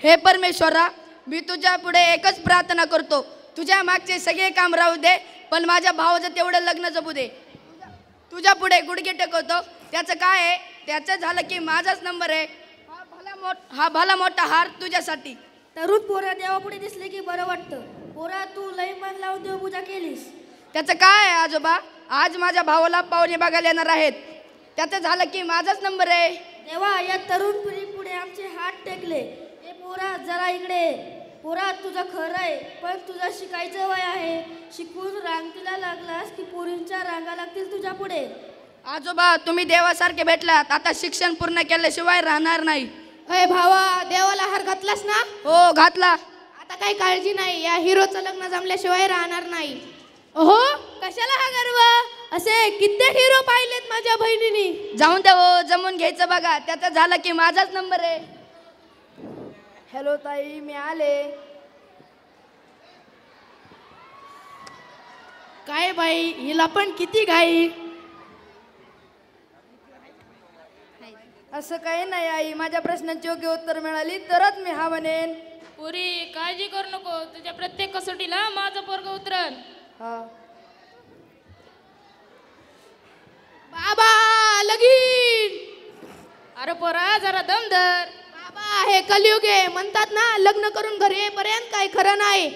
हे परमेश्वरा, मी तुझ्या पुढे एकच प्रार्थना करतो, तुझ्या मागचे सगळे काम राहू दे, पण माझ्या भावाचं तेवढं लग्न जमू दे. तुझ्या पुढे गुडघे टेकवतो. त्याचं काय आहे, त्याचं झालं की माझाच नंबर आहे. हा भला मोठा हार तुझ्यासाठी. तरुण पोरा देवापुढे दिसले की बरं वाटतं. पोरा तू लई मन लावून देवपूजा केलीस. त्याचं काय आहे आजोबा, आज माझ्या भावाला पाहुणे बघायला येणार आहेत. त्याचं झालं की माझाच नंबर आहे. देवा, या तरुण पिढी पुढे आमचे हात टेकले. ए पोरा, जरा इकडे. पोरा, तुझं खरं आहे, पण तुझं शिकायचं वय आहे. शिकून रांगतीला लागलास की पोरींच्या रांगा लागतील तुझ्या पुढे. आजोबा, तुम्ही देवासारखे भेटलात, आता शिक्षण पूर्ण केल्याशिवाय राहणार नाही. अय भावा, देवाला हार घातलास ना? हो, घातला. आता काही काळजी नाही, या हिरोचं लग्न जमल्याशिवाय राहणार नाही. ओहो, कशाला हा गर्व? असे कित्येक हिरो पाहिलेत माझ्या बहिणीनी. जाऊन द्या हो, जमून घ्यायचं बघा. त्याचं झालं की माझाच नंबर आहे. हॅलो ताई, मी आले. काय बाई, हिला पण किती घाई. असं काही नाही आई, माझ्या प्रश्नांची योग्य उत्तर मिळाली तरच मी हा म्हणेन. पुरी, काळजी करू नको, तुझ्या प्रत्येक कसोटीला माझं पोरग उतरल. हा. बाबा, लगीन. अरे पोरा, जरा दम धर. बाबा, हे कलियुग आहे. म्हणतात ना, लग्न करून घरी येईपर्यंत काही खरं नाही.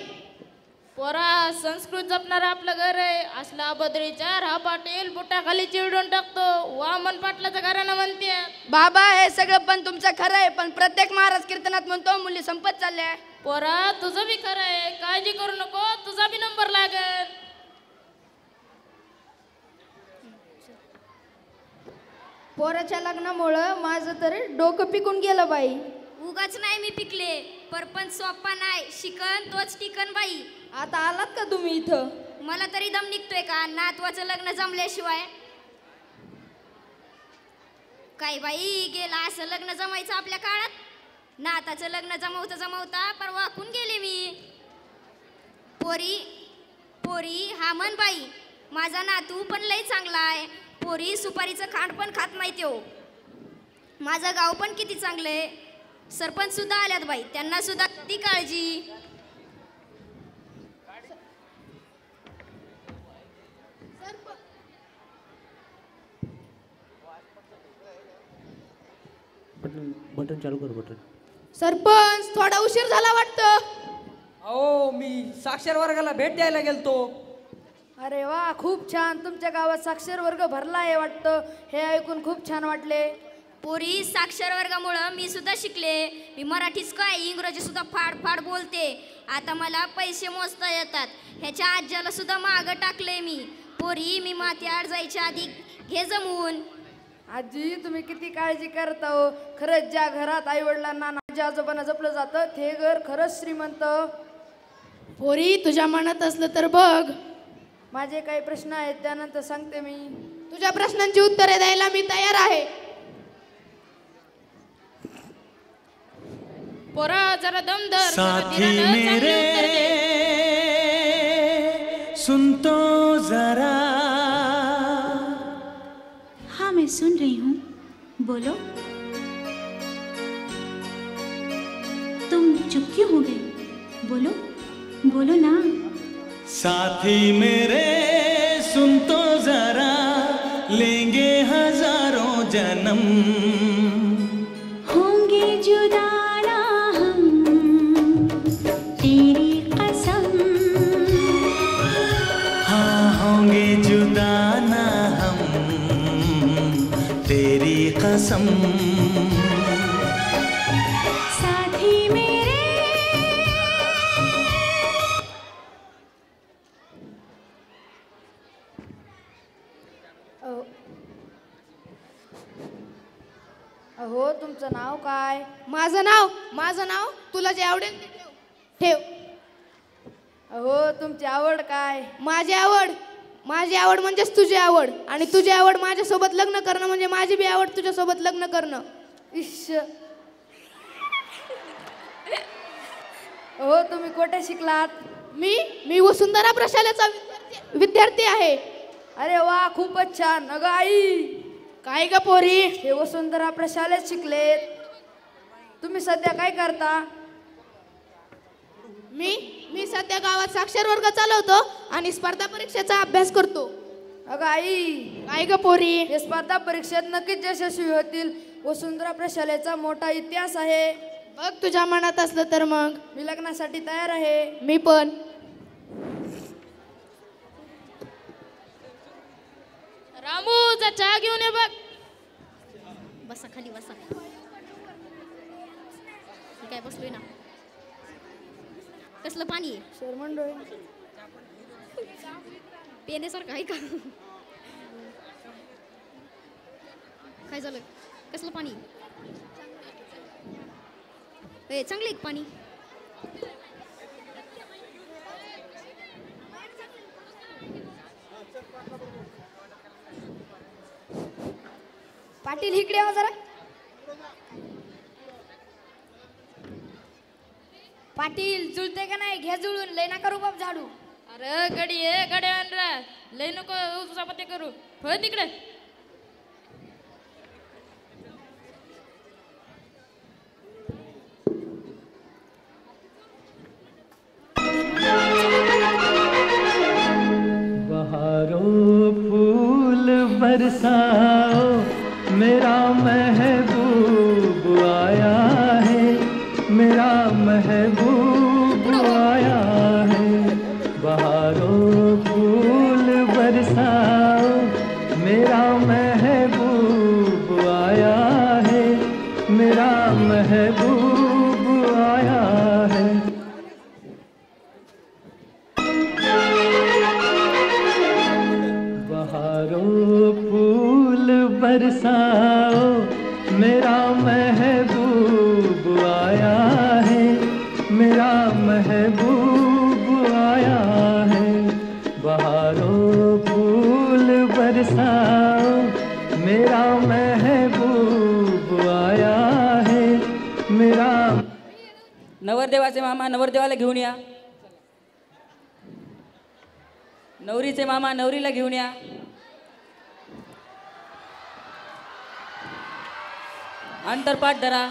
पोरा, संस्कृत जपणारा आपलं घर आहे. असला अभद्र विचार हा पाटील बुटाखाली चिरडून टाकतो. वामन पाटलाचं घराणं म्हणते. बाबा, हे सगळं पण तुमचं खरं आहे, पण प्रत्येक महाराज कीर्तनात म्हणतो मुली संपत चालल्या. पोरा, तुझं बी खरं आहे, काळजी करू नको, तुझा बी नंबर लागेल. पोराच्या लग्नामुळं माझं तरी डोकं पिकून गेलं बाई. उगाच नाही मी पिकले, परपंच सोपा नाही, शिकन तोच टिकन बाई. आता आलात का तुम्ही इथं? मला तरी दम निघतोय का नातवाचं लग्न जमल्याशिवाय? काय बाई, गेला असं लग्न जमायचं आपल्या काळात. नाताचं लग्न जमवता जमवता पर वाकून गेले मी. पोरी पोरी, हा म्हण बाई, माझा नातू पण लई चांगला आहे. पोरी सुपारीचं खांड पण खात नाही तो. माझं गाव पण किती चांगलंय. सरपंच सुद्धा आल्यात बाई, त्यांना सुद्धा किती काळजी. बटन चालू कर. बटन. सरपंच, थोडा उशीर झाला वाटतं. अहो, मी साक्षर वर्गाला भेट द्यायला गेलतो. अरे वा, खूप छान. तुमच्या गावात साक्षर वर्ग भरला आहे वाटतं. हे ऐकून खूप छान वाटले. पोरी, साक्षर वर्गामुळं मी सुद्धा शिकले. मी मराठीच काय, इंग्रजी सुद्धा फाड फाड बोलते. आता मला पैसे मोजता येतात. ह्याच्या आज्याला सुद्धा मागं टाकले मी. पोरी, मी माथ्याआड जायच्या आधी घे जमवून. आजी, तुम्ही किती काळजी करता हो. खरंच ज्या घरात आई वडिलांना आजी आजोबांना जपलं जातं ते घर खरंच श्रीमंत. पोरी, तुझ्या मनात असलं तर बघ. माझे काही प्रश्न आहेत, त्यानंतर सांगते मी. तुझ्या प्रश्नांची उत्तरे द्यायला मी तयार आहे. पोरा, जरा दम धर. साथी मेरे सुन तो जरा. हाँ, मैं सुन रही हूँ, बोलो. तुम चुप क्यों हो गए? बोलो बोलो ना. साथी मेरे सुन तो जरा, लेंगे हजारों जन्म, होंगे जुदा ना हम, तेरी कसम. हाँ, होंगे जुदा ना हम, तेरी कसम. साथी मेरे. अहो, तुमचं नाव काय? माझं नाव तुला जे आवडेल ते ठेव. अहो, तुमची आवड काय? माझी आवड म्हणजेच तुझी आवड, आणि तुझी आवड माझ्यासोबत लग्न करणं म्हणजे माझी बी आवड तुझ्यासोबत लग्न करणं. इश्श. अहो, तुम्ही कुठे शिकलात? मी वसुंधरा प्रशालेचा विद्यार्थी आहे. अरे वा, खूपच छान. अगं आई, काय ग पोरी? हे वसुंधरा आपल्या शाळेत शिकलेत. तुम्ही सध्या काय करता? मी सध्या गावात साक्षर वर्ग चालवतो आणि स्पर्धा परीक्षेचा अभ्यास करतो. अगं आई, काय ग पोरी? हे स्पर्धा परीक्षेत नक्कीच यशस्वी होतील. वसुंधरा प्रशालेचा मोठा इतिहास आहे. बघ तुझ्या मनात असलं तर मग. मी लग्नासाठी तयार आहे. मी पण. रामू जा चहा घेऊन ये बघ. बसा खाली बसा. मी काय बसलोय ना. कसलं पाणी आहे? शर्मंडोळे. पेण्यासारखं आहे का? काय झालं? कसलं पाणी? ए चांगलं आहे पाणी. पाटील इकडे यावं जरा. पाटील जुळते का नाही? घ्या जुळून. लय नका रुबाब झाडू. अरे गडी ये गड्या आणरा लय नको उचापते करू. फळ तिकडे. बहारों फूल बरसाओ, मेरा महबूब आया है, मेरा महबूब आया है. बहारों फूल बरसाओ, मेरा महबूब आया है, मेरा महबूब आया है. बहारों फूल बरसाओ, मेरा महबूब आया है, मेरा महबूब आया है. बहारों फूल बरसाओ, मेरा महबूब आया है, मेरा. नवरदेवाचे मामा नवरदेवाला घेऊन या. नवरीचे मामा नवरीला घेऊन या. अंतरपाठ धरा.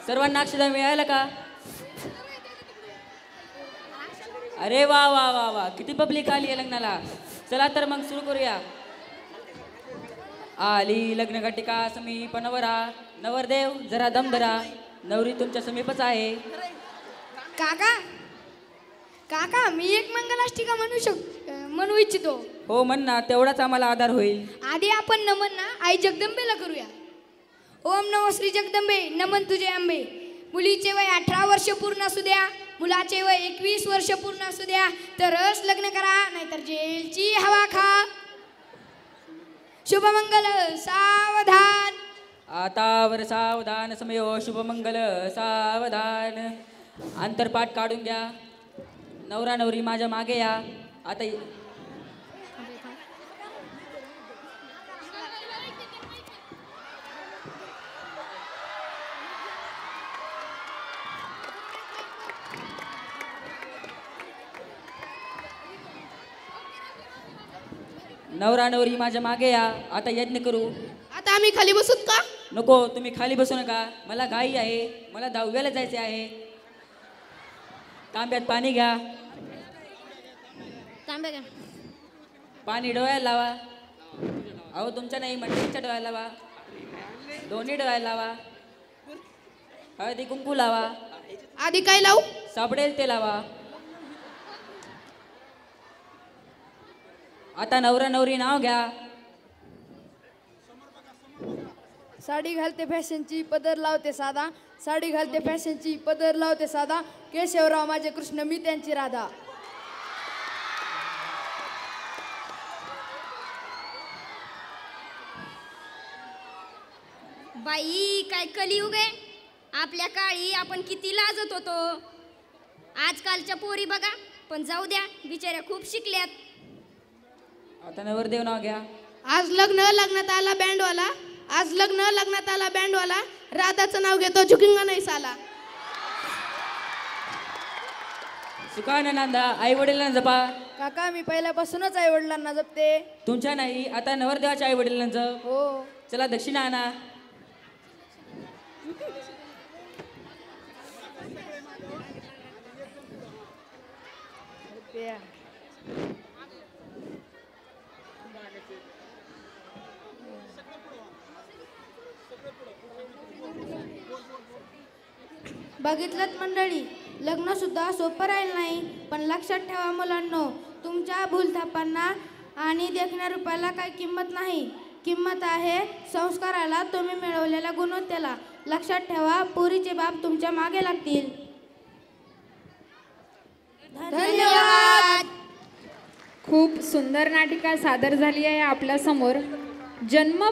सर्वांना अक्षदा मिळालं का? अरे वा वा वा वा, किती पब्लिक आली आहे लग्नाला. चला तर मग सुरू करूया. आली लग्नघटिका समीप नवरा. नवरदेव जरा दम धरा, नवरी तुमच्या समीपच आहे. काका, काका मी एक मंगलाष्टिका म्हणू इच्छितो. हो म्हण ना, तेवढाच आम्हाला आधार होईल. आधी आपण नमन ना आई जगदंबेला करूया. ओम नमो श्री जगदंबे, नमन तुझे अंबे. मुलीचे वय 18 वर्ष पूर्ण असू द्या, मुलाचे वय 21 वर्ष पूर्ण असू द्या, तरच लग्न करा, नाहीतर जेलची हवा खा. शुभमंगल सावधान. आता वर सावधान समयो शुभमंगल सावधान. अंतरपाठ काढून घ्या. नवरा नवरी माझ्या मागे या. आता नवरा नवरी माझ्या मागे या. आता यज्ञ करू. आता आम्ही खाली बसूत का? नको, तुम्ही खाली बसू नका. मला घाई आहे, मला 10वीला जायचे आहे. तांब्यात पाणी घ्या. तांब्या घ्या. पाणी डोळ्याला लावा. अहो तुमच्या नाही, मंडळीच्या डोळ्याला लावा. दोन्ही डोळ्याला लावा. हळदी कुंकू लावा. आधी काय लावू? सापडेल ते लावा. आता नवरा नवरी नाव घ्या. साडी घालते फॅशनची, पदर लावते साधा. साडी घालते फॅशनची, पदर लावते साधा. केशवराव माझे कृष्ण, मी त्यांची राधा. बाई काय कलियुग आहे. आपल्या काळी आपण किती लाजत होतो. आजकालच्या पोरी बघा. पण जाऊ द्या, बिचाऱ्या खूप शिकल्यात. आता नवरदेव नाव घ्या. आज लग्नात आला बँडवाला. आज लग्नात आला बँडवाला, राधाचं नाव घेतो झुकिंगा नाही साला. सुखान नांदा आई वडिलांना जपा. काका मी पहिल्यापासूनच आई वडिलांना जपते. तुमच्या नाही आता नवरदेवाच्या आई वडिलांचं. हो. चला दक्षिणा आणा. बघितलं मंडळी, लग्न सुद्धा सोपं राहील नाही. पण लक्षात ठेवा मुलांनो, तुमच्या भूलथापांना आणि देखण्या रुपयाला काही किंमत नाही. किंमत आहे संस्काराला, तुम्ही मिळवलेल्या गुणवत्तेला. लक्षात ठेवा, पोरीचे बाप तुमच्या मागे लागतील. धन्यवाद. खूप सुंदर नाटिका सादर झाली आहे आपल्या समोर. जन्म